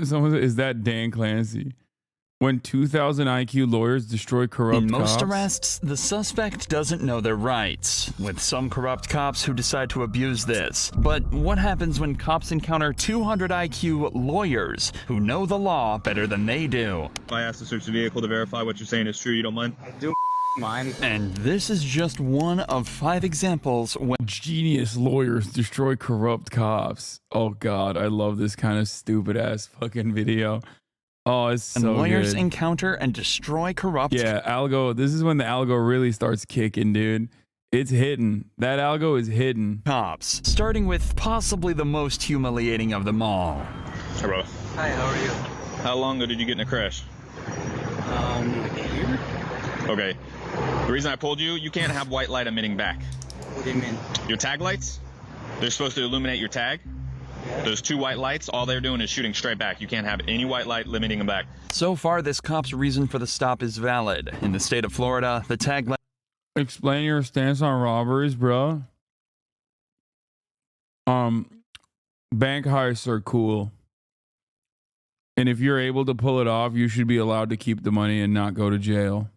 Someone said, is that Dan Clancy? When 2,000 IQ lawyers destroy corrupt In most cops? arrests, the suspect doesn't know their rights, with some corrupt cops who decide to abuse this. But what happens when cops encounter 200 IQ lawyers who know the law better than they do? I asked to search the vehicle to verify what you're saying is true. You don't mind? I do mind. And this is just one of 5 examples when Genius lawyers destroy corrupt cops. Oh God, I love this kind of stupid ass fucking video. Oh, it's so lawyers good. encounter and destroy corrupt. Yeah, algo. This is when the algo really starts kicking, dude. It's hidden. That algo is hidden. Cops, starting with possibly the most humiliating of them all. Hey, brother. Hi, how are you? How long ago did you get in a crash? Like a year? Okay. The reason I pulled you, you can't have white light emitting back. What do you mean? Your tag lights, they're supposed to illuminate your tag. Those 2 white lights, all they're doing is shooting straight back. You can't have any white light limiting them back. So far, this cop's reason for the stop is valid. In the state of Florida, the tag light Explain your stance on robberies, bro. Bank heists are cool. And if you're able to pull it off, you should be allowed to keep the money and not go to jail.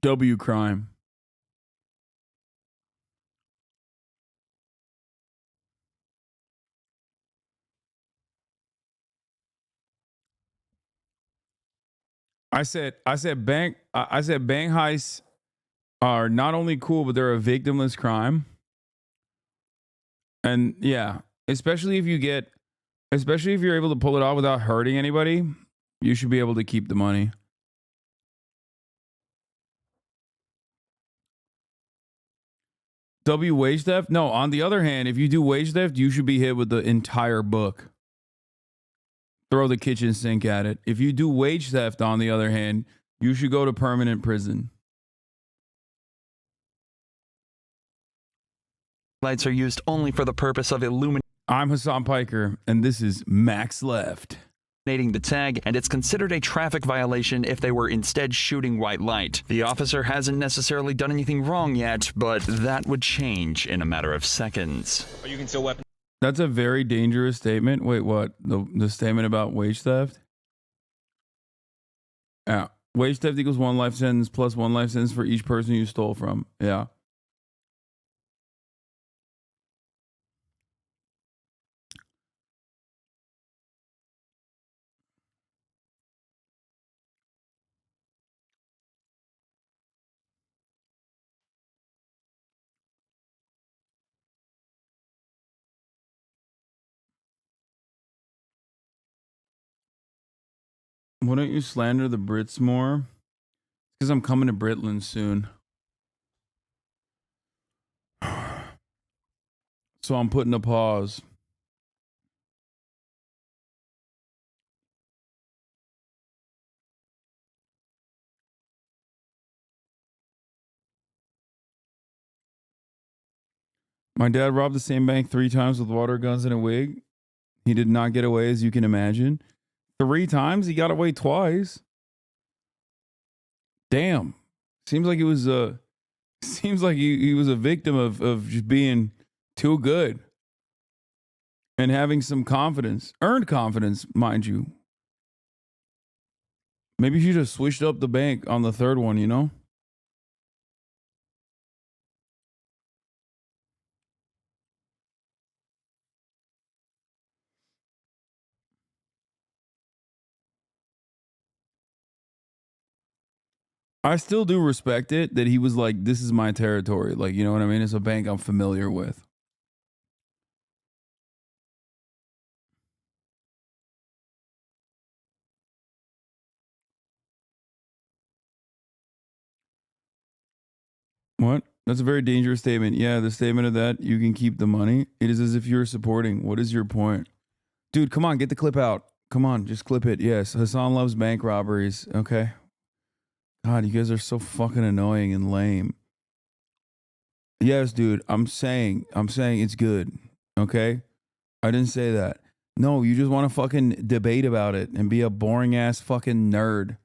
W crime. I said bank heists are not only cool, but they're a victimless crime. And yeah, especially if you're able to pull it off without hurting anybody, you should be able to keep the money. W wage theft? No, on the other hand, if you do wage theft, you should be hit with the entire book. Throw the kitchen sink at it. If you do wage theft, on the other hand, you should go to permanent prison. lights are used only for the purpose of illuminating I'm Hassan Piker, and this is Max Left. the tag, and it's considered a traffic violation if they were instead shooting white light. The officer hasn't necessarily done anything wrong yet, but that would change in a matter of seconds. Or you can still weapon. That's a very dangerous statement. Wait, what? The statement about wage theft? Yeah. Wage theft equals 1 life sentence plus 1 life sentence for each person you stole from. Yeah. Why don't you slander the Brits more? Because I'm coming to Britland soon. So I'm putting a pause. My dad robbed the same bank 3 times with water guns and a wig. He did not get away, as you can imagine. 3 times? He got away twice. Damn. Seems like he was a victim of just being too good. And having some confidence. Earned confidence, mind you. Maybe you should have switched up the bank on the 3rd one, you know? I still do respect it that he was like, this is my territory. Like, you know what I mean? It's a bank I'm familiar with. What? That's a very dangerous statement. Yeah, the statement of that, you can keep the money. It is as if you're supporting. What is your point? Dude, come on, get the clip out. Come on, just clip it. Yes, Hassan loves bank robberies. Okay. God, you guys are so fucking annoying and lame. Yes, dude, I'm saying it's good. Okay? I didn't say that. No, you just want to fucking debate about it and be a boring ass fucking nerd.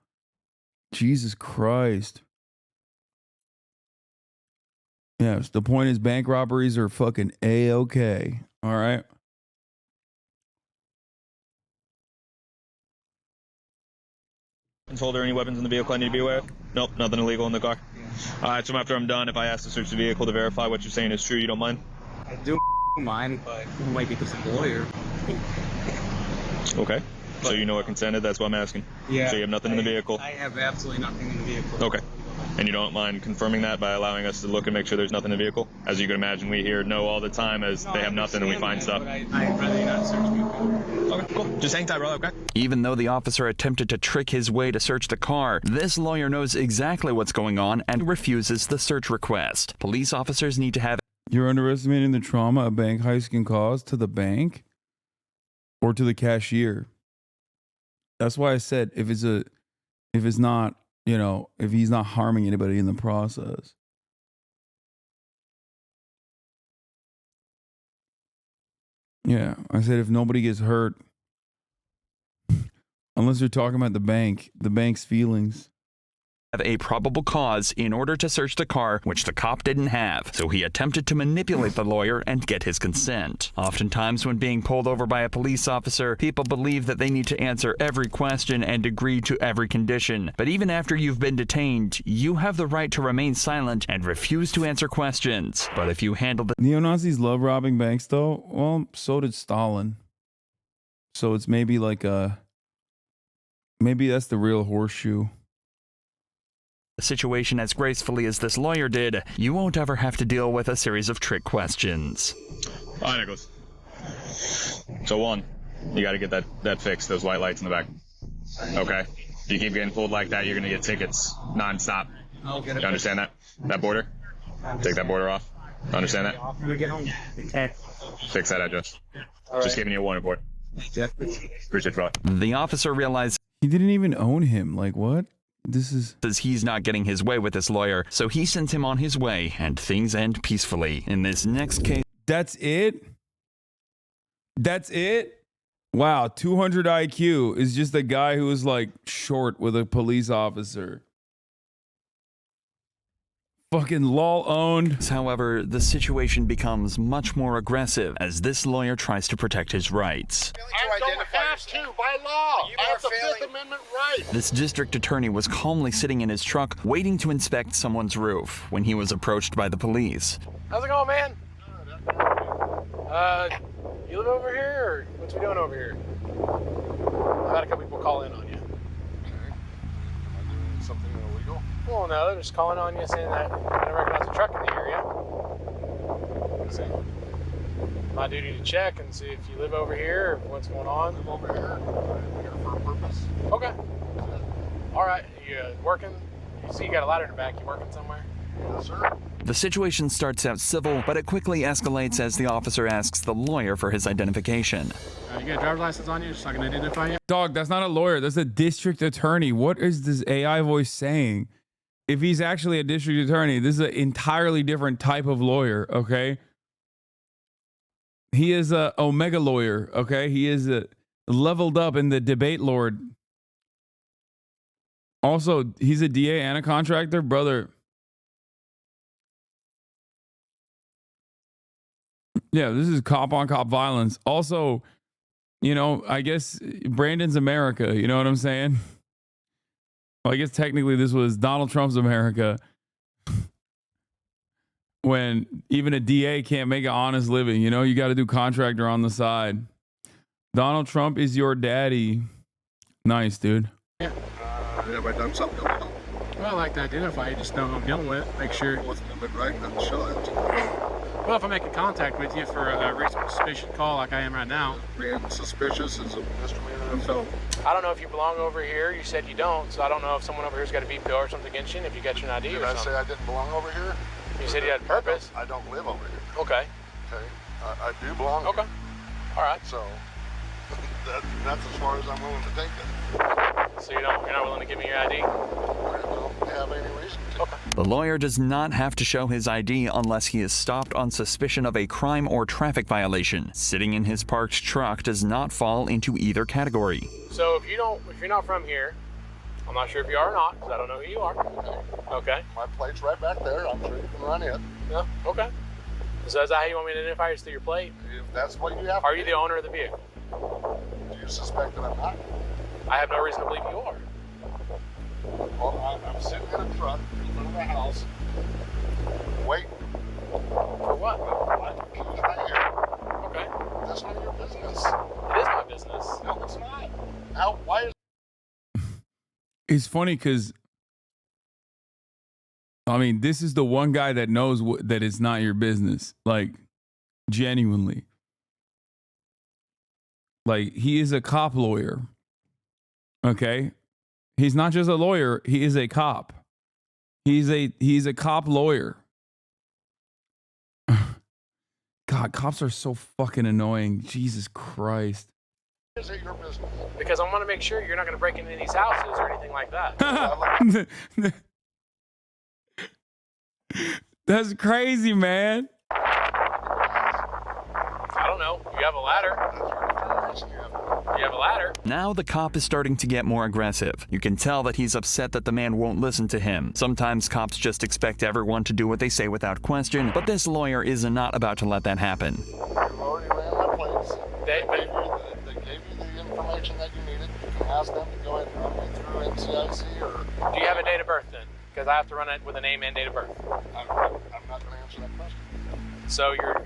Jesus Christ. Yes, the point is bank robberies are fucking A-okay. All right? Hold there any weapons in the vehicle I need to be aware of? Nope, nothing illegal in the car. Alright, so after I'm done, if I ask to search the vehicle to verify what you're saying is true, you don't mind? I do mind, but it might be because I'm a lawyer. Okay. So you know what consented, that's what I'm asking. Yeah. So you have nothing in the vehicle? I have absolutely nothing in the vehicle. Okay. And you don't mind confirming that by allowing us to look and make sure there's nothing in the vehicle? As you can imagine, we hear no all the time as they have nothing and we find stuff. I'd rather not search people. Okay, cool. Just hang tight, brother, okay? Even though the officer attempted to trick his way to search the car, this lawyer knows exactly what's going on and refuses the search request. Police officers need to have... You're underestimating the trauma a bank heist can cause to the bank or to the cashier. That's why I said if it's not, you know, if he's not harming anybody in the process. Yeah, I said if nobody gets hurt, unless you're talking about the bank's feelings. a probable cause in order to search the car, which the cop didn't have, so he attempted to manipulate the lawyer and get his consent. Oftentimes when being pulled over by a police officer, people believe that they need to answer every question and agree to every condition. But even after you've been detained, you have the right to remain silent and refuse to answer questions. But if you handle the... Neo-Nazis love robbing banks though. Well, so did Stalin. So it's maybe like maybe that's the real horseshoe. situation as gracefully as this lawyer did, you won't ever have to deal with a series of trick questions. All right, Nicholas. So one, you got to get that fixed, those white lights in the back. Okay? If you keep getting pulled like that, you're going to get tickets nonstop. I'll get it. You understand that? That border? Take that border off. Understand that? When we get home. Okay. Fix that address. All Just right. giving you a warning for it. Appreciate it, brother. The officer realizes He didn't even own him. Like, what? This is... he's not getting his way with this lawyer, so he sends him on his way, and things end peacefully. In this next case... That's it? That's it? Wow, 200 IQ is just a guy who was like short with a police officer. Fucking lol owned. However, the situation becomes much more aggressive as this lawyer tries to protect his rights. I don't have to by law. I have the Fifth Amendment right. This district attorney was calmly sitting in his truck waiting to inspect someone's roof when he was approached by the police. How's it going, man? You live over here, or what's we doing over here? I've had a couple people call in on you. Something illegal? Well, no, they're just calling on you saying that I don't recognize a truck in the area. So, my duty to check and see if you live over here or what's going on. Live over here. I'm here for a purpose. Okay. All right. You working? You see you got a ladder in the back. You working somewhere? Yes, sir. The situation starts out civil, but it quickly escalates as the officer asks the lawyer for his identification. You got a driver's license on you, just so I can identify you? Dog, that's not a lawyer. That's a district attorney. What is this AI voice saying? If he's actually a district attorney, this is an entirely different type of lawyer, okay? He is a omega lawyer, okay? He is leveled up in the debate lord. Also, he's a DA and a contractor. Brother. Yeah, this is cop on cop violence. Also, you know, I guess Brandon's America. You know what I'm saying? Well, I guess technically this was Donald Trump's America when even a DA can't make an honest living. You know, you got to do contractor on the side. Donald Trump is your daddy. Nice, dude. Yeah. Have I done something illegal? Well, I like to identify you, just know who I'm dealing with. Make sure. What's the limit right now? Show it. Well, if I make a contact with you for a reasonable suspicion call like I am right now. Being suspicious is a misdemeanor. So, I don't know if you belong over here. You said you don't, so I don't know if someone over here's got a VPO or something against you, and if you got your ID did or I something. say I didn't belong over here? You said you had purpose. I don't live over here. Okay. Okay. I do belong Okay. here. All right. So, that's as far as I'm willing to take that. So you're not willing to give me your ID? I don't have any reason to. Okay. The lawyer does not have to show his ID unless he is stopped on suspicion of a crime or traffic violation. Sitting in his parked truck does not fall into either category. So if you're not from here, I'm not sure if you are or not, because I don't know who you are. Okay. My plate's right back there. I'm sure you can run it. No? Okay. So is that how you want me to identify you? Through your plate? If that's what you have Are to you do. the owner of the vehicle? Do you suspect that I'm not? I have no reason to believe you are. Well, I'm sitting in a truck in front of the house, waiting. For what? My keys right here. Okay. That's none of your business. It is my business. No, it's not. Now, why is It's funny because, I mean, this is the one guy that knows that it's not your business. Like, genuinely. Like, he is a cop lawyer. Okay? He's not just a lawyer, he is a cop. He's a cop lawyer. God, cops are so fucking annoying. Jesus Christ. it your business? Because I want to make sure you're not going to break into these houses or anything like that. That's crazy, man. I don't know. You have a ladder. That's your determination you have. You have a ladder. Now the cop is starting to get more aggressive. You can tell that he's upset that the man won't listen to him. Sometimes cops just expect everyone to do what they say without question, but this lawyer is not about to let that happen. You already ran my plates. They- They gave you the information that you needed. You can ask them to go ahead and run me through NCIC or... Do you have a date of birth then? Because I have to run it with a name and date of birth. I'm not going to answer that question. So you're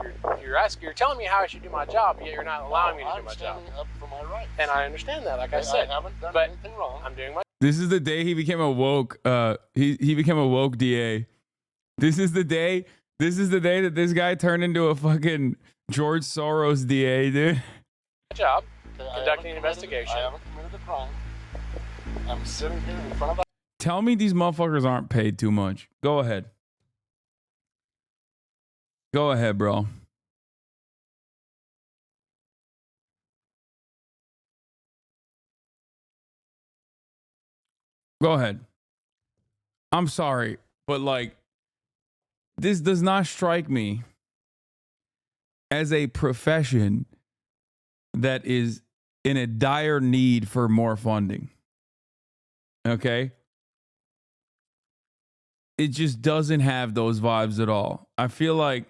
telling me how I should do my job, yet you're not allowing me to do my I'm job. standing up for my rights. And I understand that, like I said. I haven't done but anything wrong. I'm doing my This is the day he became a woke he became a woke DA. This is the day that this guy turned into a fucking George Soros DA, dude. job, Okay, I conducting an haven't committed- investigation. I haven't committed a crime. I'm sitting here in front of a... Tell me these motherfuckers aren't paid too much. Go ahead. Go ahead, bro. Go ahead. I'm sorry, but like, this does not strike me as a profession that is in a dire need for more funding. Okay? It just doesn't have those vibes at all. I feel like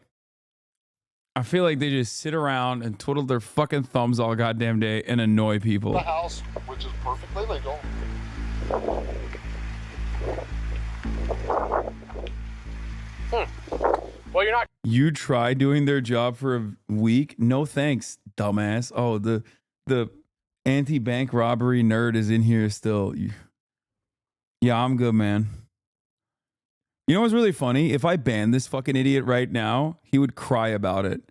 they just sit around and twiddle their fucking thumbs all goddamn day and annoy people. the house, which is perfectly legal. Well, you're not. You try doing their job for a week? No thanks, dumbass. Oh, the anti-bank robbery nerd is in here still. Yeah, I'm good, man. You know what's really funny? If I banned this fucking idiot right now, he would cry about it.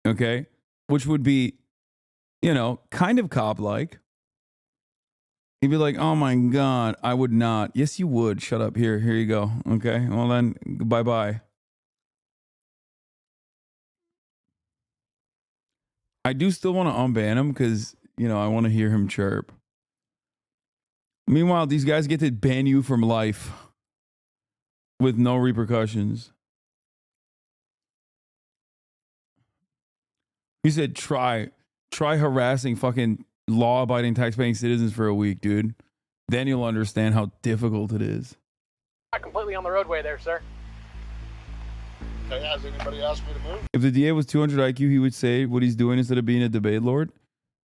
Okay? Which would be, kind of cop-like. He'd be like, oh my God, I would not. Yes, you would. Shut up. Here you go. Okay? Well then, bye-bye. I do still want to unban him because, I want to hear him chirp. Meanwhile, these guys get to ban you from life with no repercussions. He said, try harassing fucking law-abiding, tax-paying citizens for a week, dude. Then you'll understand how difficult it is. Not completely on the roadway there, sir. Okay, has anybody asked me to move? If the DA was 200 IQ, he would say what he's doing instead of being a debate lord.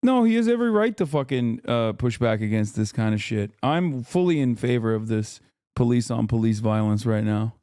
No, he has every right to fucking push back against this kind of shit. I'm fully in favor of this police on police violence right now.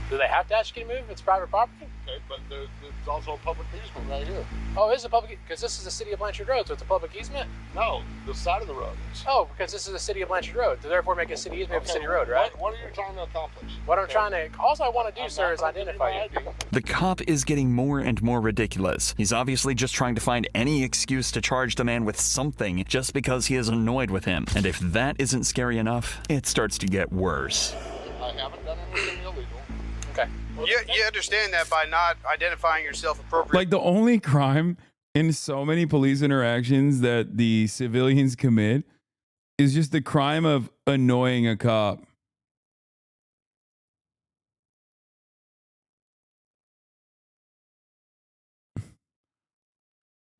Do they have to ask you to move if it's private property? Okay, but there's also a public easement right here. Oh, it's a public, because this is the city of Blanchard Road, so it's a public easement? No, the side of the road is. Oh, because this is the city of Blanchard Road, so therefore make a city easement of a city road, right? What are you trying to accomplish? What I'm Okay. trying to, all I want to do, I'm sir, not is gonna give you identify my you. ID. The cop is getting more and more ridiculous. He's obviously just trying to find any excuse to charge the man with something just because he is annoyed with him. And if that isn't scary enough, it starts to get worse. I haven't done anything illegal. Okay. You understand that by not identifying yourself appropriately. Like the only crime in so many police interactions that the civilians commit is just the crime of annoying a cop.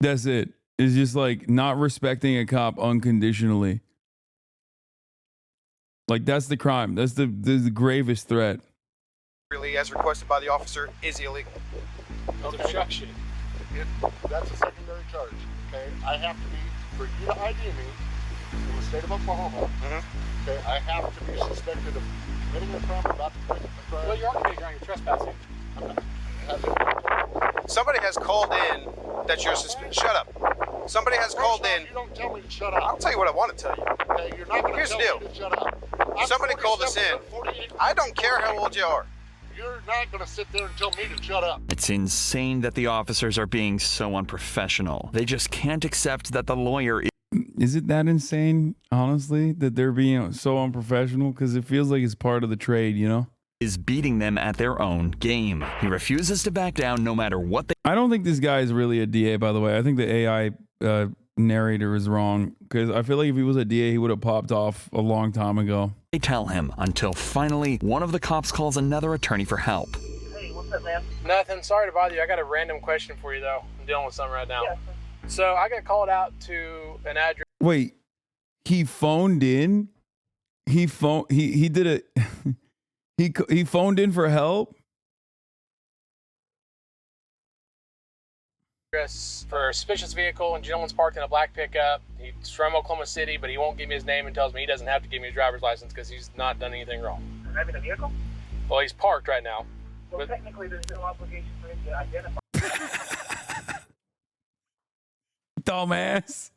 That's it. It's just like not respecting a cop unconditionally. Like that's the crime. That's the gravest threat. as requested by the officer is illegal. Obstruction. That's a secondary charge. Okay, I have to be, for you to ID me in the state of Oklahoma, okay, I have to be suspected of committing a crime or about to commit a crime. Well, you're already you're trespassing. Somebody has called in that you're suspicious. Shut up. Somebody has called in. You don't tell me to shut up. I'll tell you what I want to tell you. Okay, you're not going to Here's tell the deal. me to shut up. I'm Somebody called us 47, in. 48. I don't care how old you are. You're not going to sit there and tell me to shut up. It's insane that the officers are being so unprofessional. They just can't accept that the lawyer Is it that insane, honestly, that they're being so unprofessional? Because it feels like it's part of the trade, you know? is beating them at their own game. He refuses to back down no matter what they I don't think this guy is really a DA, by the way. I think the AI narrator is wrong, because I feel like if he was a DA, he would have popped off a long time ago. tell him, until finally one of the cops calls another attorney for help. Hey, what's up, man? Nothing. Sorry to bother you. I got a random question for you, though. I'm dealing with something right now. So I got called out to an address. Wait, he phoned in? He did a he phoned in for help? For a suspicious vehicle, and gentleman's parked in a black pickup. He's from Oklahoma City, but he won't give me his name and tells me he doesn't have to give me his driver's license because he's not done anything wrong. Driving a vehicle? Well, he's parked right now. Well, technically, there's no obligation for him to identify. Dumbass.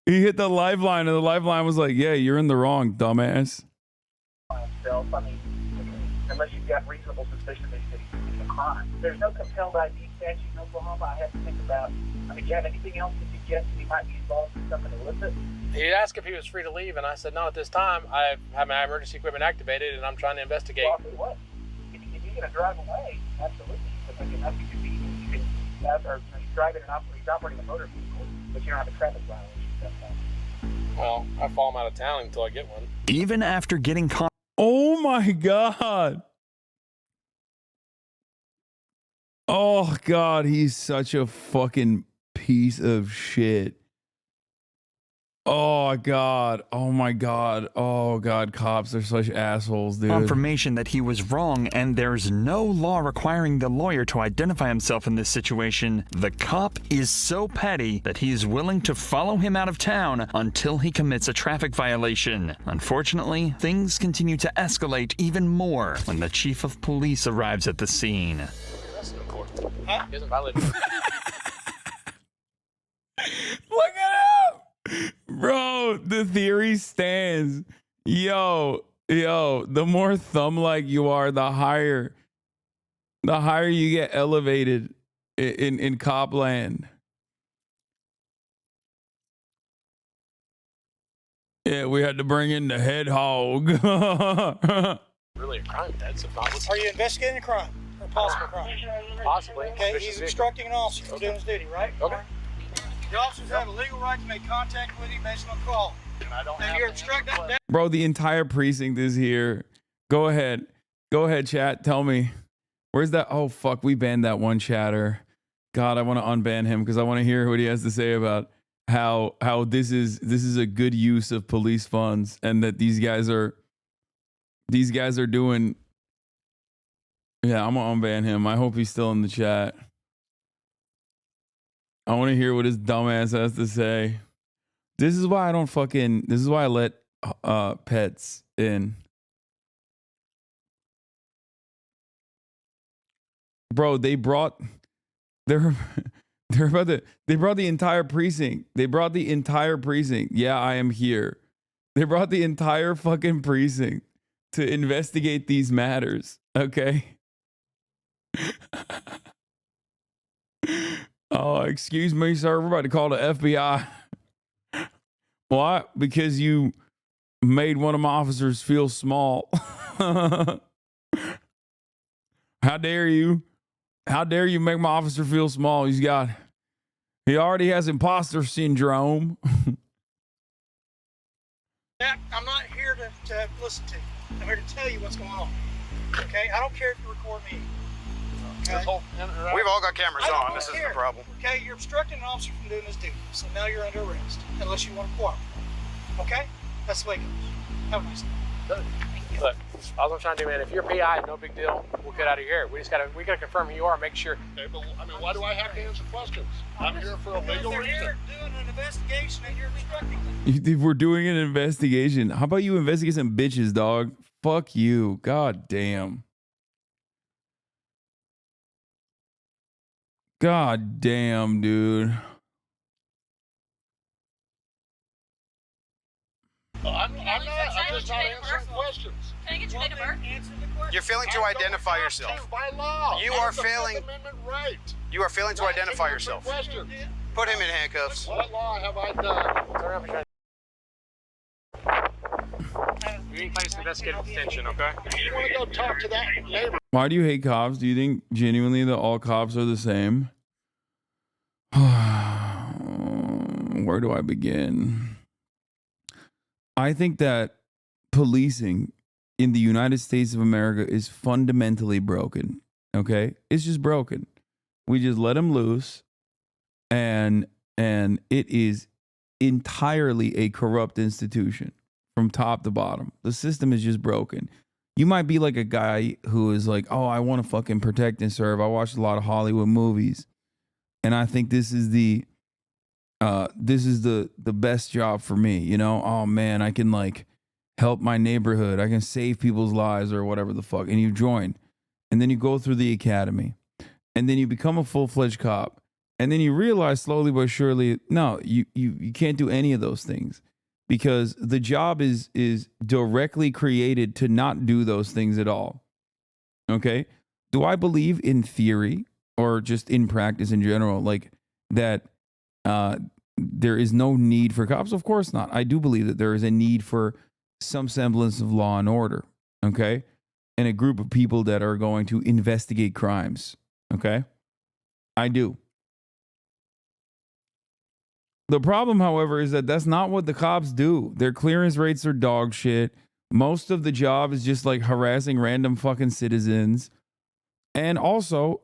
He hit the lifeline, and the lifeline was like, yeah, you're in the wrong, dumbass. Himself. I mean, unless you've got reasonable suspicion that he's committing a crime. There's no compelled ID statute in Oklahoma. I have to think about. I mean, do you have anything else to suggest he might be involved in something illicit? He asked if he was free to leave, and I said, not at this time. I have my emergency equipment activated, and I'm trying to investigate. Well, I'll tell you what. If you're going to drive away, absolutely. But I mean, that's because you can have, or he's driving and he's operating a motor vehicle, but you don't have a traffic violation. Well, I follow him out of town until I get one. Even after getting caught. Oh my God. Oh God, he's such a fucking piece of shit. Oh God. Oh my God. Oh God, cops are such assholes, dude. Confirmation that he was wrong, and there's no law requiring the lawyer to identify himself in this situation. The cop is so petty that he is willing to follow him out of town until he commits a traffic violation. Unfortunately, things continue to escalate even more when the chief of police arrives at the scene. That's no court. Huh? He doesn't violate. Look at him! Bro, the theory stands. Yo, the more thumb-like you are, the higher you get elevated in cop land. Yeah, we had to bring in the head hog. Really a crime, Dad. So Are you investigating a crime or a possible crime? possibly. Okay, Suspicious he's vehicle. obstructing an officer from doing his duty, right? Okay. The officers have a legal right to make contact with you based on call. And I don't If have you're to obstructing answer that, Bro, the entire precinct is here. Go ahead, chat. Tell me, where's that? Oh fuck, we banned that one chatter. God, I want to unban him because I want to hear what he has to say about how this is a good use of police funds, and that these guys are doing. Yeah, I'm gonna unban him. I hope he's still in the chat. I want to hear what his dumbass has to say. This is why I let pets in. Bro, they brought the entire precinct. They brought the entire precinct. Yeah, I am here. They brought the entire fucking precinct to investigate these matters. Okay. Oh, excuse me, sir. We're about to call the FBI. Why? Because you made one of my officers feel small. How dare you? How dare you make my officer feel small? He already has imposter syndrome. I'm not here to listen to you. I'm here to tell you what's going on. Okay? I don't care if you record me. Okay? We've all got cameras I don't on. This isn't care. a problem. Okay? You're obstructing an officer from doing his duty. So now you're under arrest. Unless you want to cooperate. Okay? That's the way it goes. Have a nice day. Look, all I'm trying to do, man, if you're PI, no big deal. We'll get out of your hair. We gotta confirm who you are, make sure. Okay, but I mean, why do I have to answer questions? I'm here for a legal They're reason. here doing an investigation and you're obstructing them. If we're doing an investigation, how about you investigate some bitches, dog? Fuck you. God damn. God damn, dude. I'm just not answering questions. Can I get your date of birth? Answer the question. You're failing to I don't identify have yourself. to, by law. You I are have the Fifth failing- Amendment right. You are failing to I identify answer yourself. Questions. Put him in handcuffs. What law have I done? Turn around and try. You need to place investigative detention, okay? You want to go talk to that neighbor? Why do you hate cops? Do you think genuinely that all cops are the same? Where do I begin? I think that policing in the United States of America is fundamentally broken. Okay? It's just broken. We just let them loose, and it is entirely a corrupt institution from top to bottom. The system is just broken. You might be like a guy who is like, oh, I want to fucking protect and serve. I watched a lot of Hollywood movies, and I think this is the best job for me. You know, oh man, I can like help my neighborhood. I can save people's lives or whatever the fuck. And you join, and then you go through the academy, and then you become a full-fledged cop, and then you realize slowly but surely, no, you can't do any of those things. Because the job is directly created to not do those things at all. Okay? Do I believe in theory or just in practice in general, like that there is no need for cops? Of course not. I do believe that there is a need for some semblance of law and order. Okay? And a group of people that are going to investigate crimes. Okay? I do. The problem, however, is that that's not what the cops do. Their clearance rates are dog shit. Most of the job is just like harassing random fucking citizens. And also,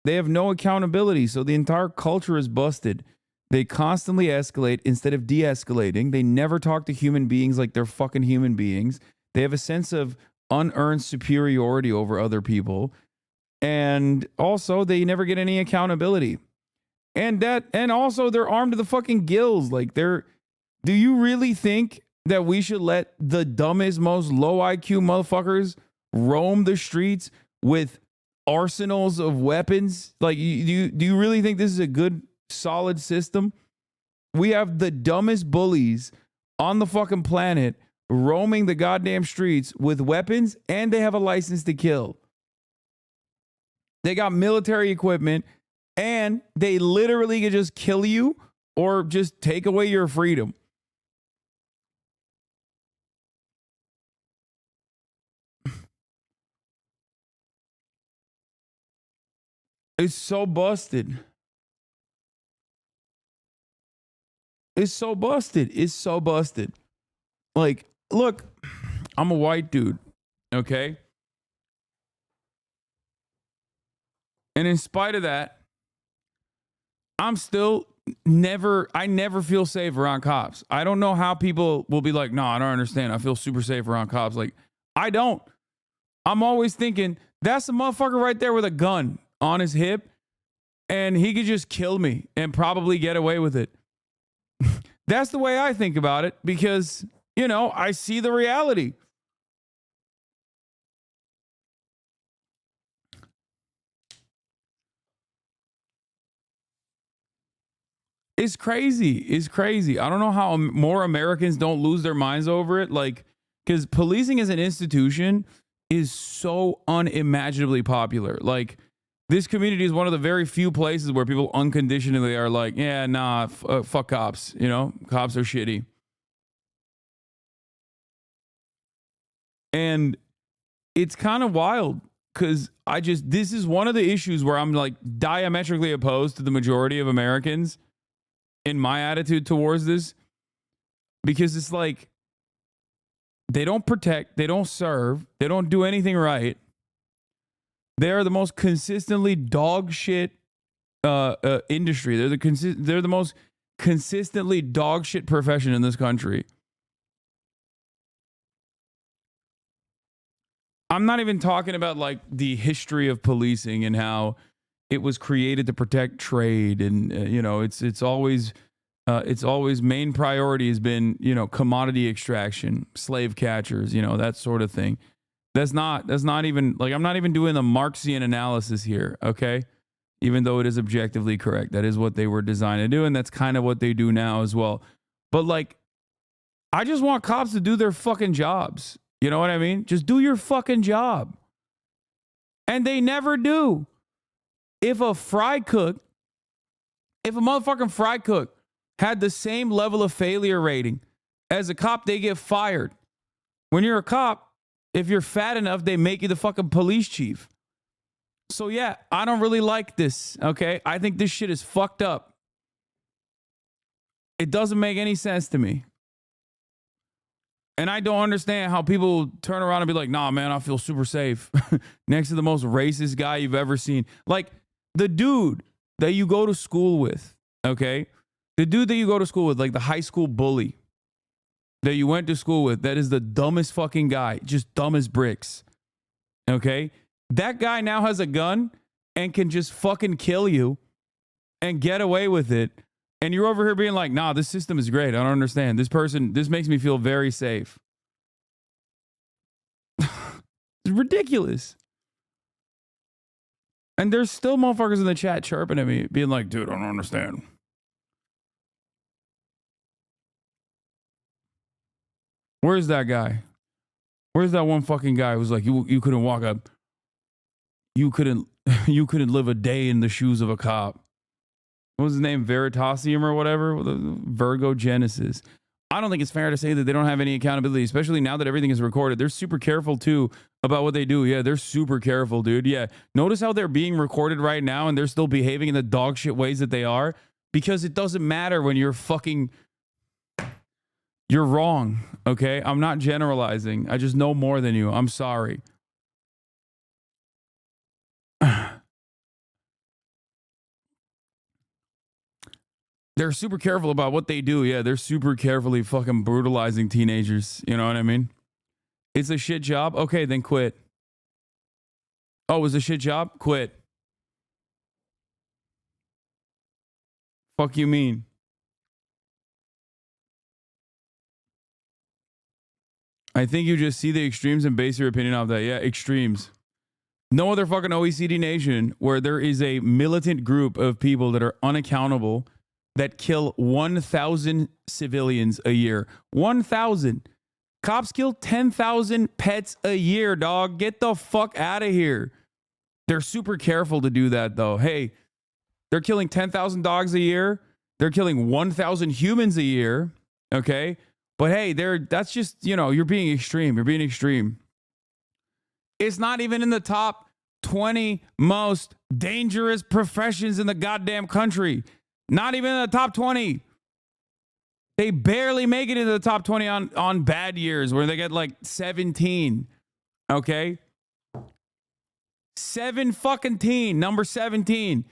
they have no accountability. So the entire culture is busted. They constantly escalate instead of de-escalating. They never talk to human beings like they're fucking human beings. They have a sense of unearned superiority over other people. And also, they never get any accountability. And also they're armed to the fucking gills. Like do you really think that we should let the dumbest, most low IQ motherfuckers roam the streets with arsenals of weapons? Like, do you really think this is a good, solid system? We have the dumbest bullies on the fucking planet roaming the goddamn streets with weapons, and they have a license to kill. They got military equipment, and they literally could just kill you or just take away your freedom. It's so busted. It's so busted. It's so busted. Like, look, I'm a white dude, okay? And in spite of that, I never feel safe around cops. I don't know how people will be like, no, I don't understand. I feel super safe around cops. Like, I don't. I'm always thinking, that's a motherfucker right there with a gun on his hip, and he could just kill me and probably get away with it. That's the way I think about it because, you know, I see the reality. It's crazy. It's crazy. I don't know how more Americans don't lose their minds over it. Like, because policing as an institution is so unimaginably popular. Like, this community is one of the very few places where people unconditionally are like, yeah, nah, fuck cops. You know, cops are shitty. And it's kind of wild because this is one of the issues where I'm like diametrically opposed to the majority of Americans in my attitude towards this, because it's like they don't protect, they don't serve, they don't do anything right. They are the most consistently dog shit industry. They're the most consistently dog shit profession in this country. I'm not even talking about like the history of policing and how it was created to protect trade, and you know, it's always main priority has been, you know, commodity extraction, slave catchers, you know, that sort of thing. That's not even like, I'm not even doing the Marxian analysis here, okay? Even though it is objectively correct. That is what they were designed to do, and that's kind of what they do now as well. But like, I just want cops to do their fucking jobs. You know what I mean? Just do your fucking job. And they never do. If a motherfucking fry cook had the same level of failure rating as a cop, they get fired. When you're a cop, if you're fat enough, they make you the fucking police chief. So yeah, I don't really like this, okay? I think this shit is fucked up. It doesn't make any sense to me. And I don't understand how people turn around and be like, nah, man, I feel super safe next to the most racist guy you've ever seen. Like, the dude that you go to school with, okay? The dude that you go to school with, like the high school bully that you went to school with, that is the dumbest fucking guy, just dumb as bricks, okay? That guy now has a gun and can just fucking kill you and get away with it. And you're over here being like, nah, this system is great. I don't understand. This makes me feel very safe. It's ridiculous. And there's still motherfuckers in the chat chirping at me, being like, dude, I don't understand. Where's that guy? Where's that one fucking guy who's like, you couldn't walk up. You couldn't live a day in the shoes of a cop. What was his name? Veritasium or whatever? Virgo Genesis. I don't think it's fair to say that they don't have any accountability, especially now that everything is recorded. They're super careful too about what they do. Yeah, they're super careful, dude. Yeah. Notice how they're being recorded right now and they're still behaving in the dog shit ways that they are, because it doesn't matter when you're wrong, okay? I'm not generalizing. I just know more than you. I'm sorry. They're super careful about what they do. Yeah, they're super carefully fucking brutalizing teenagers. You know what I mean? It's a shit job. Okay, then quit. Oh, it was a shit job? Quit. Fuck you mean? I think you just see the extremes and base your opinion off that. Yeah, extremes. No other fucking OECD nation where there is a militant group of people that are unaccountable that kill 1,000 civilians a year. 1,000. Cops kill 10,000 pets a year, dog. Get the fuck out of here. They're super careful to do that, though. Hey, they're killing 10,000 dogs a year. They're killing 1,000 humans a year. Okay? But hey, that's just, you know, you're being extreme. You're being extreme. It's not even in the top 20 most dangerous professions in the goddamn country. Not even in the top 20. They barely make it into the top 20 on bad years where they get like 17. Okay? 17, number 17.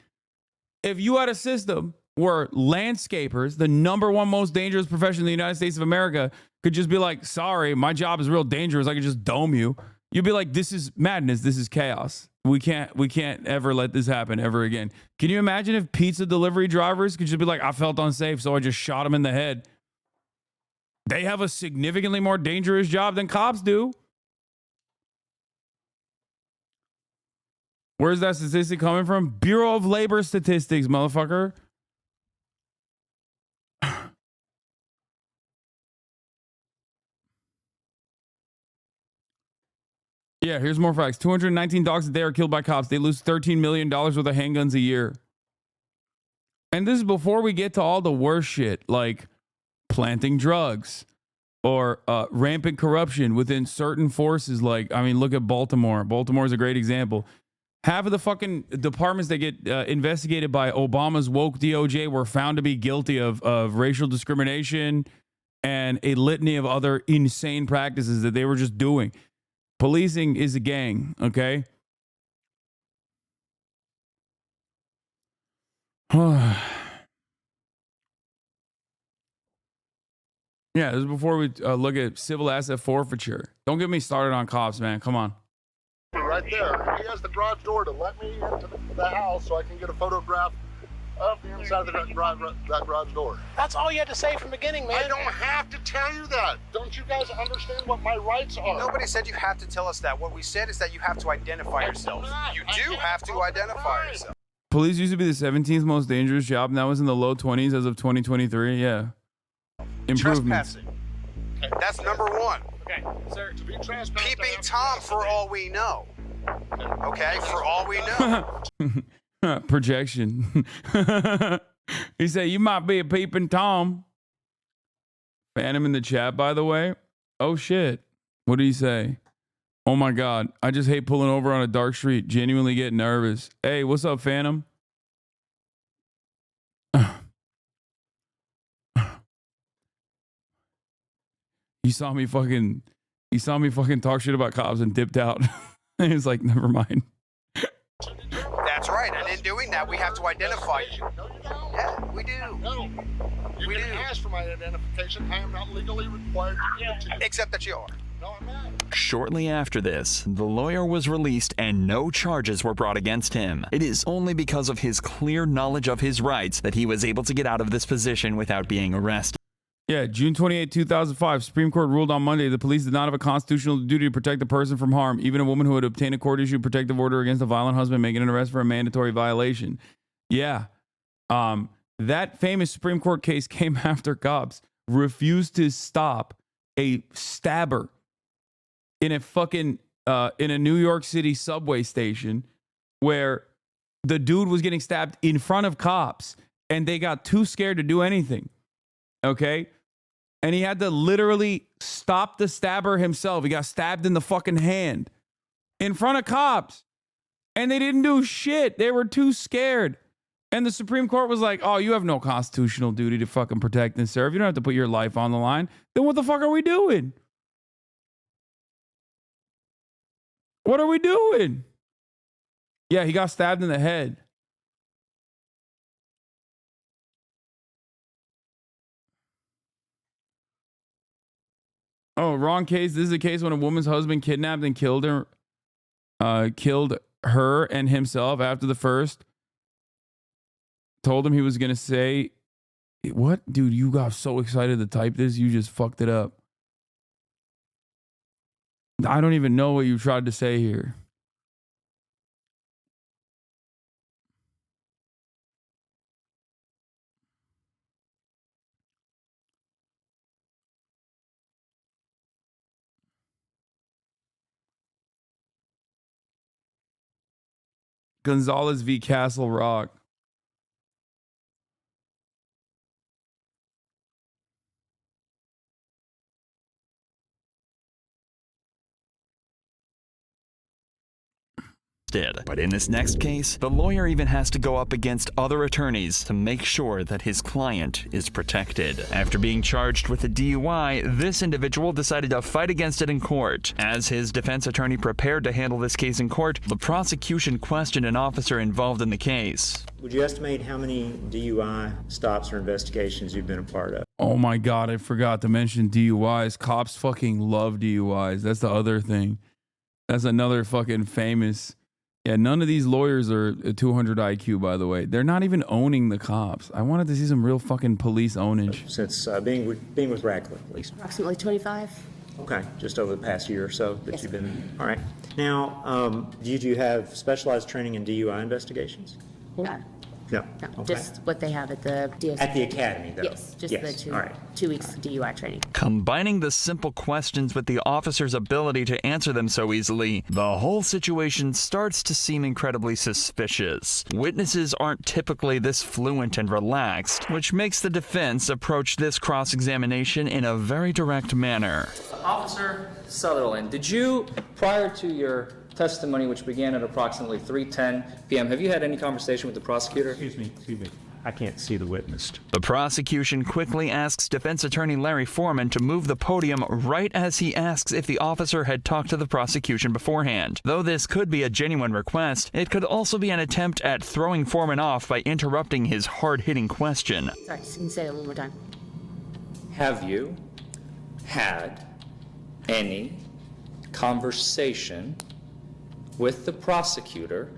If you had a system where landscapers, the number one most dangerous profession in the United States of America, could just be like, sorry, my job is real dangerous. I could just dome you. You'd be like, this is madness. This is chaos. We can't ever let this happen ever again. Can you imagine if pizza delivery drivers could just be like, I felt unsafe, so I just shot him in the head? They have a significantly more dangerous job than cops do. Where's that statistic coming from? Bureau of Labor Statistics, motherfucker. Yeah, here's more facts. 219 dogs a day are killed by cops. They lose $13 million worth of handguns a year. And this is before we get to all the worst shit, like planting drugs or rampant corruption within certain forces. Like, I mean, look at Baltimore. Baltimore is a great example. Half of the fucking departments that get investigated by Obama's woke DOJ were found to be guilty of racial discrimination and a litany of other insane practices that they were just doing. Policing is a gang, okay? Yeah, this is before we look at civil asset forfeiture. Don't get me started on cops, man. Come on. right there. He has the garage door to let me into the house so I can get a photograph of the inside of that garage door. That's all you had to say from the beginning, man. I don't have to tell you that. Don't you guys understand what my rights are? Nobody said you have to tell us that. What we said is that you have to identify yourself. You do have to identify yourself. Police used to be the 17th most dangerous job, and that was in the low 20s as of 2023. Yeah. Improvements. Trespassing. That's number one. Okay, sir. To be transparent, Peeping Tom for all we know. Okay, for all we know. Projection. He said, you might be a peeping Tom. Phantom in the chat, by the way. Oh, shit. What did he say? Oh, my God. I just hate pulling over on a dark street. Genuinely get nervous. Hey, what's up, Phantom? He saw me fucking talk shit about cops and dipped out. He's like, never mind. That's right. And in doing that, we have to identify you. No, you don't. Yeah, we do. No. You We can do. ask for my identification. I am not legally required to give it to you. Except that you are. No, I'm not. Shortly after this, the lawyer was released and no charges were brought against him. It is only because of his clear knowledge of his rights that he was able to get out of this position without being arrested. Yeah, June 28, 2005, Supreme Court ruled on Monday the police did not have a constitutional duty to protect the person from harm, even a woman who had obtained a court-issued protective order against a violent husband making an arrest for a mandatory violation. Yeah. That famous Supreme Court case came after cops refused to stop a stabber in a fucking in a New York City subway station where the dude was getting stabbed in front of cops and they got too scared to do anything. Okay? And he had to literally stop the stabber himself. He got stabbed in the fucking hand in front of cops. And they didn't do shit. They were too scared. And the Supreme Court was like, oh, you have no constitutional duty to fucking protect and serve. You don't have to put your life on the line. Then what the fuck are we doing? What are we doing? Yeah, he got stabbed in the head. Oh, wrong case. This is a case when a woman's husband kidnapped and killed her and himself after the first told him he was going to say, what? Dude, you got so excited to type this, you just fucked it up. I don't even know what you tried to say here. Gonzalez v. Castle Rock. But in this next case, the lawyer even has to go up against other attorneys to make sure that his client is protected. After being charged with a DUI, this individual decided to fight against it in court. As his defense attorney prepared to handle this case in court, the prosecution questioned an officer involved in the case. Would you estimate how many DUI stops or investigations you've been a part of? Oh my God, I forgot to mention DUIs. Cops fucking love DUIs. That's the other thing. That's another fucking famous... Yeah, none of these lawyers are a 200 IQ, by the way. They're not even owning the cops. I wanted to see some real fucking police ownage. Since being with Radcliffe, at least. Approximately 25. Okay, just over the past year or so that Yes. you've been. All right. Now, did you have specialized training in DUI investigations? No, No. no, Okay. just what they have at the DOC. At the academy, though. Yes, just the All right. 2 weeks of DUI training. Combining the simple questions with the officer's ability to answer them so easily, the whole situation starts to seem incredibly suspicious. Witnesses aren't typically this fluent and relaxed, which makes the defense approach this cross-examination in a very direct manner. Officer Sutherland, did you, prior to your testimony, which began at approximately 3:10 p.m., have you had any conversation with the prosecutor? Excuse me. I can't see the witness. The prosecution quickly asks defense attorney Larry Foreman to move the podium right as he asks if the officer had talked to the prosecution beforehand. Though this could be a genuine request, it could also be an attempt at throwing Foreman off by interrupting his hard-hitting question. Sorry, can you say that one more time? Have you had any conversation with the prosecutor?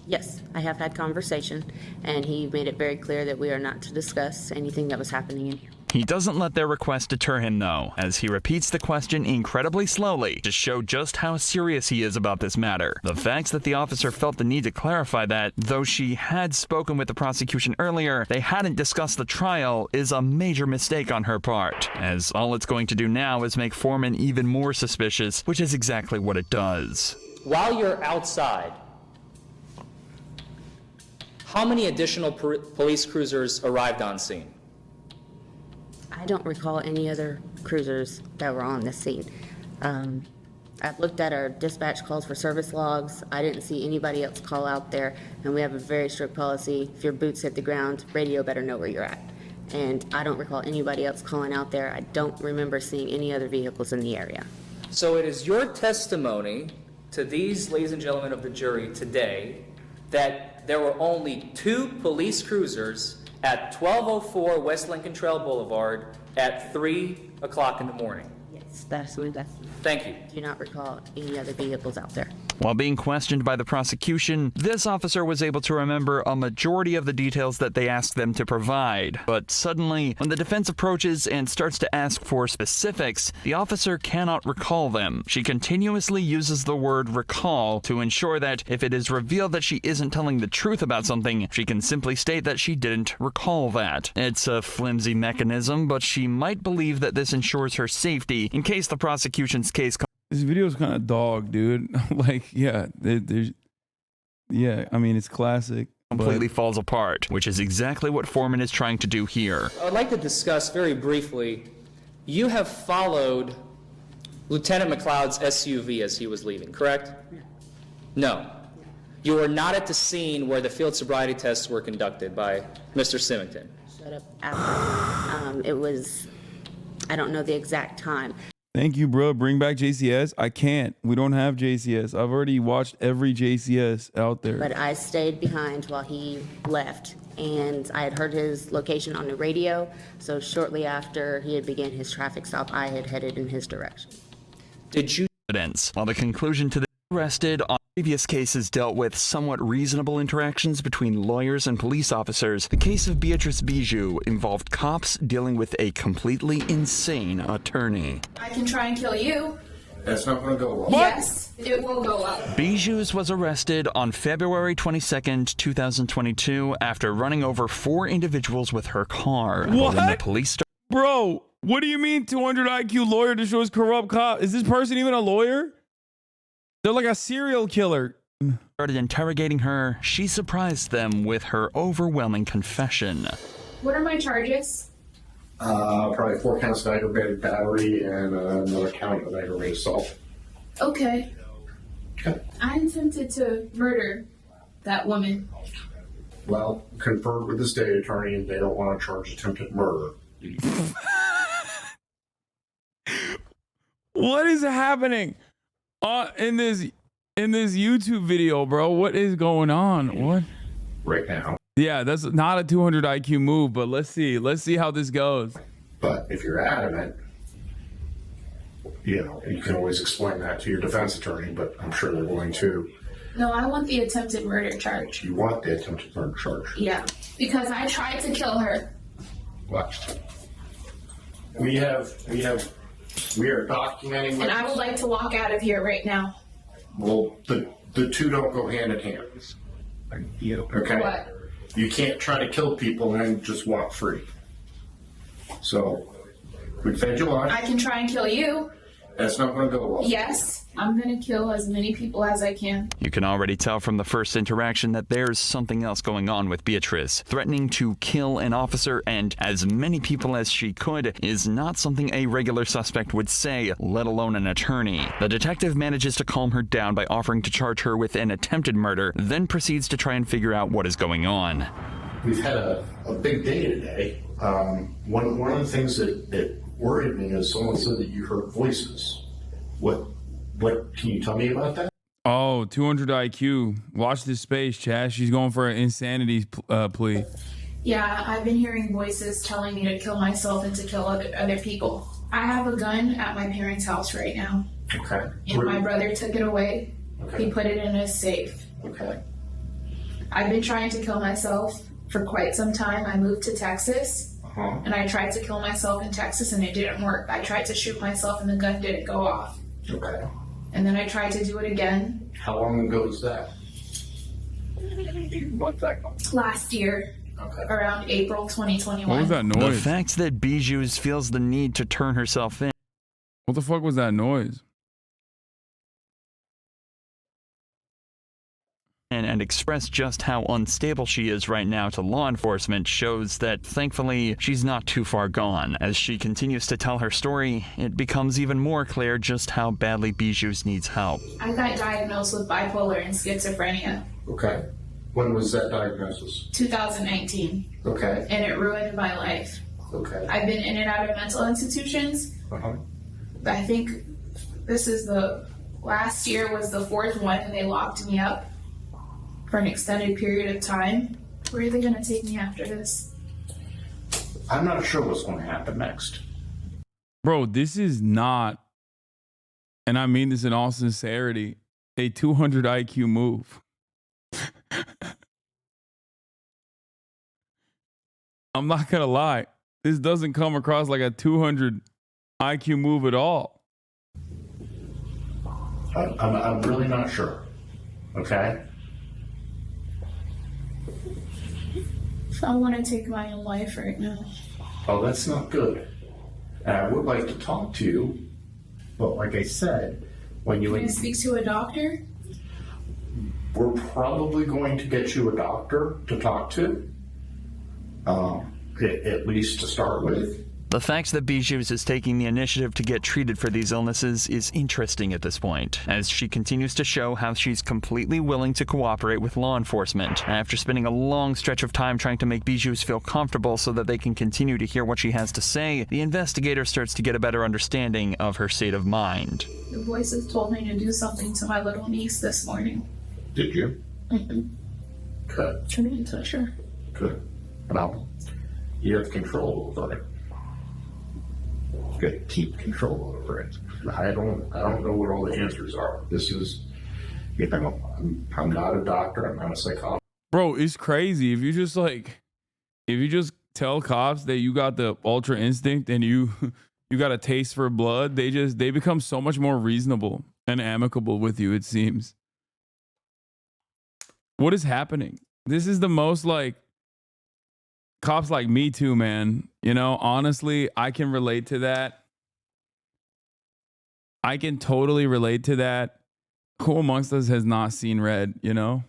Yes, I have had conversation, and he made it very clear that we are not to discuss anything that was happening in here. He doesn't let their request deter him, though, as he repeats the question incredibly slowly to show just how serious he is about this matter. The facts that the officer felt the need to clarify that, though she had spoken with the prosecution earlier, they hadn't discussed the trial, is a major mistake on her part, as all it's going to do now is make Foreman even more suspicious, which is exactly what it does. While you're outside, how many additional police cruisers arrived on scene? I don't recall any other cruisers that were on this scene. I've looked at our dispatch calls for service logs. I didn't see anybody else call out there, and we have a very strict policy. If your boots hit the ground, radio better know where you're at. And I don't recall anybody else calling out there. I don't remember seeing any other vehicles in the area. So it is your testimony to these, ladies and gentlemen of the jury, today, that there were only 2 police cruisers at 1204 West Lincoln Trail Boulevard at 3 o'clock in the morning. Yes, that's what that's. Thank you. Do not recall any other vehicles out there. While being questioned by the prosecution, this officer was able to remember a majority of the details that they asked them to provide. But suddenly, when the defense approaches and starts to ask for specifics, the officer cannot recall them. She continuously uses the word recall to ensure that if it is revealed that she isn't telling the truth about something, she can simply state that she didn't recall that. It's a flimsy mechanism, but she might believe that this ensures her safety in case the prosecution's case This video's kind of dog, dude. Like, yeah, I mean, it's classic. completely falls apart, which is exactly what Foreman is trying to do here. I would like to discuss very briefly, you have followed Lieutenant McLeod's SUV as he was leaving, correct? No. You were not at the scene where the field sobriety tests were conducted by Mr. Symington. Shut up. After. It was, I don't know the exact time. Thank you, bro. Bring back JCS. I can't. We don't have JCS. I've already watched every JCS out there. But I stayed behind while he left, and I had heard his location on the radio. So shortly after he had begun his traffic stop, I had headed in his direction. Did you? Evidence. While the conclusion to the arrested on previous cases dealt with somewhat reasonable interactions between lawyers and police officers, the case of Beatrice Bijou involved cops dealing with a completely insane attorney. I can try and kill you. That's not going to go well. Yes, it will go well. Bijou's was arrested on February 22nd, 2022 after running over 4 individuals with her car. What? When the police Bro, what do you mean 200 IQ lawyer destroys corrupt cop? Is this person even a lawyer? They're like a serial killer. started interrogating her, she surprised them with her overwhelming confession. What are my charges? Probably 4 counts of aggravated battery and another count of aggravated assault. Okay. Okay. I attempted to murder that woman. Well, conferred with the state attorney, and they don't want to charge attempted murder. What is happening in this YouTube video, bro? What is going on? What? Right now. Yeah, that's not a 200 IQ move, but let's see how this goes. But if you're adamant, you know, you can always explain that to your defense attorney, but I'm sure they're going to. No, I want the attempted murder charge. You want the attempted murder charge? Yeah, because I tried to kill her. What? We are documenting. And I would like to walk out of here right now. Well, the two don't go hand in hand. Okay? What? You can't try to kill people and then just walk free. So, we fed you lunch. I can try and kill you. That's not going to go well. Yes, I'm going to kill as many people as I can. You can already tell from the first interaction that there's something else going on with Beatrice. Threatening to kill an officer and as many people as she could is not something a regular suspect would say, let alone an attorney. The detective manages to calm her down by offering to charge her with an attempted murder, then proceeds to try and figure out what is going on. We've had a big day today. One of the things that worried me is someone said that you heard voices. What can you tell me about that? Oh, 200 IQ. Watch this space, Chaz. She's going for an insanity plea. Yeah, I've been hearing voices telling me to kill myself and to kill other people. I have a gun at my parents' house right now. Okay. And my brother took it away. Okay. He put it in his safe. Okay. I've been trying to kill myself for quite some time. I moved to Texas, Uh-huh. and I tried to kill myself in Texas, and it didn't work. I tried to shoot myself, and the gun didn't go off. Okay. And then I tried to do it again How long ago was that? last year, Okay. around April 2021. What was that The noise? fact that Bijous feels the need to turn herself in What the fuck was that noise? and express just how unstable she is right now to law enforcement shows that, thankfully, she's not too far gone. As she continues to tell her story, it becomes even more clear just how badly Bijous needs help. I got diagnosed with bipolar and schizophrenia Okay. When was that diagnosis? 2019, Okay. and it ruined my life. Okay. I've been in and out of mental institutions. Uh-huh. I think this is the last year was the fourth one, and they locked me up for an extended period of time. Where are they going to take me after this? I'm not sure what's going to happen next. Bro, this is not, and I mean this in all sincerity, a 200 IQ move. I'm not going to lie. This doesn't come across like a 200 IQ move at all. I'm really not sure. Okay? I want to take my own life right now. Oh, that's not good. And I would like to talk to you, but like I said, when you... Can I speak to a doctor? We're probably going to get you a doctor to talk to, at least to start with. The fact that Bijous is taking the initiative to get treated for these illnesses is interesting at this point, as she continues to show how she's completely willing to cooperate with law enforcement. After spending a long stretch of time trying to make Bijous feel comfortable so that they can continue to hear what she has to say, the investigator starts to get a better understanding of her state of mind. The voices told me to do something to my little niece this morning. Did you? Mm-mm. Good. Couldn't touch her. Good. Well, you have control over it. You got to keep control over it. I don't know what all the answers are. This is, you know, I'm not a doctor. I'm not a psychologist. Bro, it's crazy. If you just tell cops that you got the ultra instinct and you got a taste for blood, they become so much more reasonable and amicable with you, it seems. What is happening? This is the most like cops like me too, man. You know, honestly, I can relate to that. I can totally relate to that. Who amongst us has not seen red, you know?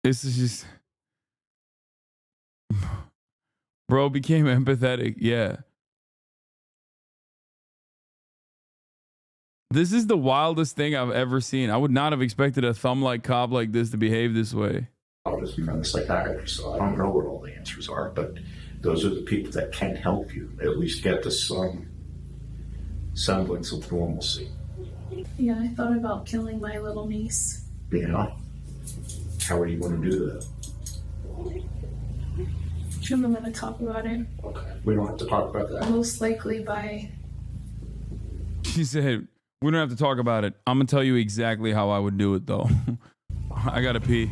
This is just... Bro became empathetic, yeah. This is the wildest thing I've ever seen. I would not have expected a thumb-like cop like this to behave this way. I'm a psychiatrist, so I don't know what all the answers are, but those are the people that can help you at least get to some semblance of normalcy. Yeah, I thought about killing my little niece. You know? How are you going to do that? I'm not going to talk about it. Okay. We don't have to talk about that. Most likely by... She said, we don't have to talk about it. I'm going to tell you exactly how I would do it, though. I got to pee.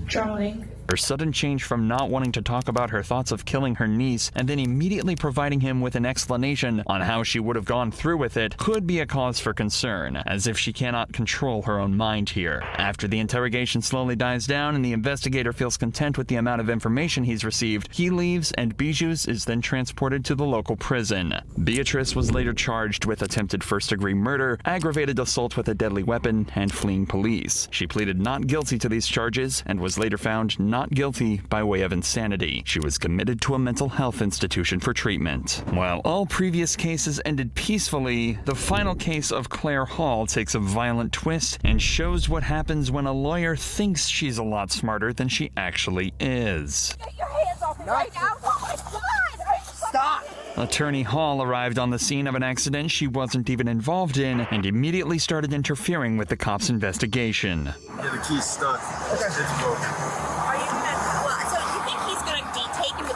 drowning. Her sudden change from not wanting to talk about her thoughts of killing her niece and then immediately providing him with an explanation on how she would have gone through with it could be a cause for concern, as if she cannot control her own mind here. After the interrogation slowly dies down and the investigator feels content with the amount of information he's received, he leaves and Bijous is then transported to the local prison. Beatrice was later charged with attempted first-degree murder, aggravated assault with a deadly weapon, and fleeing police. She pleaded not guilty to these charges and was later found not guilty by way of insanity. She was committed to a mental health institution for treatment. While all previous cases ended peacefully, the final case of Claire Hall takes a violent twist and shows what happens when a lawyer thinks she's a lot smarter than she actually is. Get your hands off me right now! Oh my God! Stop! Attorney Hall arrived on the scene of an accident she wasn't even involved in and immediately started interfering with the cops' investigation. Yeah, the key's stuck. Okay. Are you gonna, well, so you think he's gonna take him to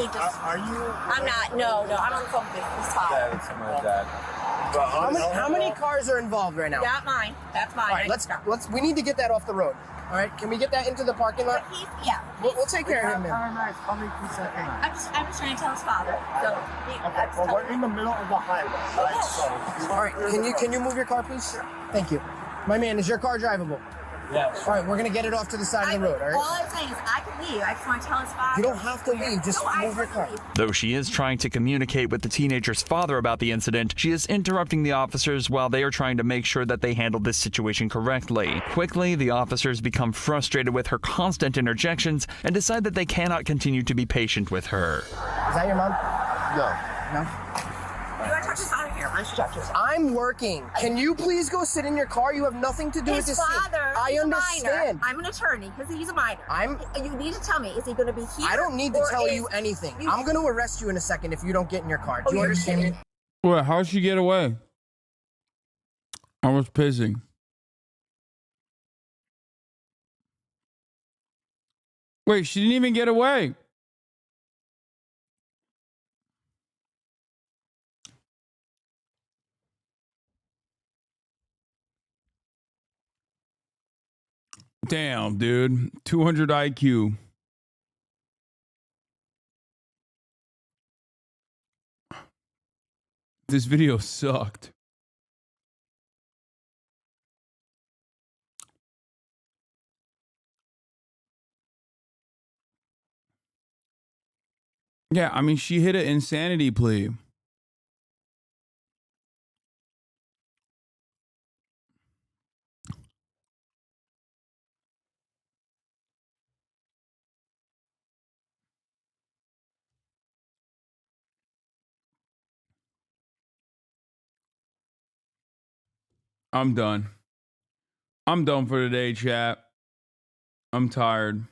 he just. Are you? I'm not. No, I'm on the phone with his father. Yeah, something like that. How many cars are involved right now? That's mine. That's mine. All right, let's. We need to get that off the road. All right, can we get that into the parking lot? We'll take care of him then. I'm just trying to tell his father. So. Well, we're in the middle of the highway, right? So. All right, can you move your car, please? Thank you. My man, is your car drivable? Yes. All right, we're gonna get it off to the side of the road. All right. All I'm saying is I can leave. I just want to tell his father. You don't have to leave. Just move your car. Though she is trying to communicate with the teenager's father about the incident, she is interrupting the officers while they are trying to make sure that they handle this situation correctly. Quickly, the officers become frustrated with her constant interjections and decide that they cannot continue to be patient with her. Is that your mom? No. You want to talk to his father here? Why don't you talk to his father? I'm working. Can you please go sit in your car? You have nothing to do with His this. father. I He's understand. A minor. I'm an attorney because he's a minor. You need to tell me. Is he going to be here? I don't need to tell you anything. I'm going to arrest you in a second if you don't get in your car. Do you understand me? What? How'd she get away? I was pissing. Wait, she didn't even get away. Damn, dude. 200 IQ. This video sucked. Yeah, I mean, she hit an insanity plea. I'm done. I'm done for today, chat. I'm tired.